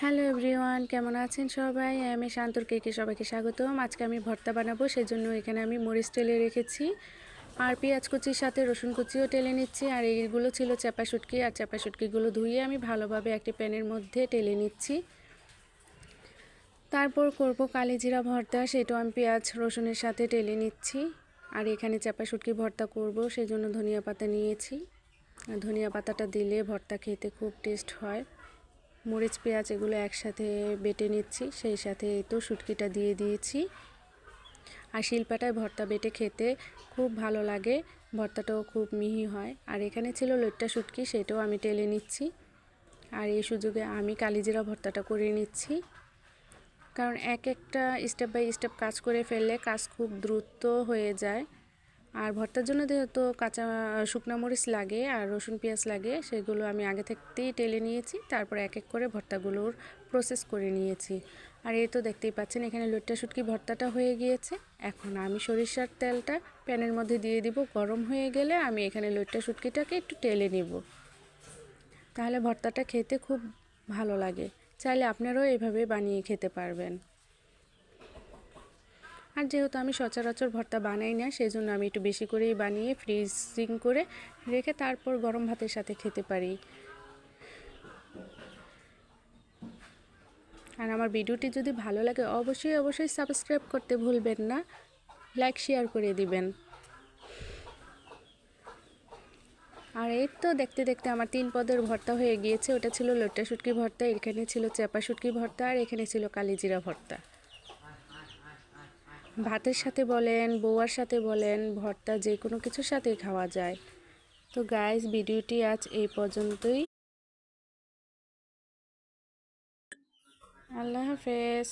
Hello everyone, কেমন আছেন সবাই? আমি শান্তর কেকে সবাইকে স্বাগতম। আজকে আমি ভর্তা বানাবো, সেজন্য এখানে আমি মরিচ টেলে রেখেছি আর পেঁয়াজ কুচির সাথে রসুন কুচিও টেলে নিচ্ছি। আর এইগুলো ছিল চাপা শুটকি, আর চাপা শুটকিগুলো ধুয়ে আমি ভালোভাবে একটি প্যানের মধ্যে টেলে নিচ্ছি। তারপর করব কালিজিরা ভর্তা, সেটাও আমি পেঁয়াজ রসুনের সাথে টেলে নিচ্ছি। আর এখানে চাপা শুটকি ভর্তা করব, সেজন্য ধনিয়া পাতা নিয়েছি। আর ধনিয়া পাতাটা দিলে ভর্তা খেতে খুব টেস্ট হয়। মরিচ পেঁয়াজ এগুলো একসাথে বেটে নিচ্ছি, সেই সাথে এই তো শুটকিটা দিয়ে দিয়েছি। আর শিলপাটায় ভর্তা বেটে খেতে খুব ভালো লাগে, ভর্তাটাও খুব মিহি হয়। আর এখানে ছিল লইট্টা শুটকি, সেটাও আমি টেলে নিচ্ছি। আর এই সুযোগে আমি কালিজিরা ভর্তাটা করে নিচ্ছি, কারণ একটা স্টেপ বাই স্টেপ কাজ করে ফেললে কাজ খুব দ্রুত হয়ে যায়। আর ভর্তার জন্য যেহেতু কাঁচা শুকনো মরিচ লাগে আর রসুন পেঁয়াজ লাগে, সেগুলো আমি আগে থেকেই টেলে নিয়েছি। তারপর এক এক করে ভর্তাগুলোর প্রসেস করে নিয়েছি। আর এই তো দেখতেই পাচ্ছেন এখানে লইট্টা শুটকি ভর্তাটা হয়ে গিয়েছে। এখন আমি সরিষার তেলটা প্যানের মধ্যে দিয়ে দিব। গরম হয়ে গেলে আমি এখানে লইট্টা শুটকিটাকে একটু টেলে নিব, তাহলে ভর্তাটা খেতে খুব ভালো লাগে। চাইলে আপনারাও এভাবে বানিয়ে খেতে পারবেন। আর যেহেতু আমি সচরাচর ভর্তা বানাই না, সেই জন্য আমি একটু বেশি করেই বানিয়ে ফ্রিজিং করে রেখে তারপর গরম ভাতের সাথে খেতে পারি। আর আমার ভিডিওটি যদি ভালো লাগে অবশ্যই সাবস্ক্রাইব করতে ভুলবেন না, লাইক শেয়ার করে দিবেন। আর এই তো দেখতে দেখতে আমার 3 পদের ভর্তা হয়ে গিয়েছে। ওটা ছিল লইট্টা শুটকি ভর্তা, এখানে ছিল চাপা শুটকি ভর্তা, আর এখানে ছিল কালিজিরা ভর্তা। ভাতের সাথে বলেন, বউয়ার সাথে বলেন, ভর্তা যে কোনো কিছুর সাথেই খাওয়া যায়। তো গাইস, ভিডিওটি আজ এই পর্যন্তই। আল্লাহ হাফেজ।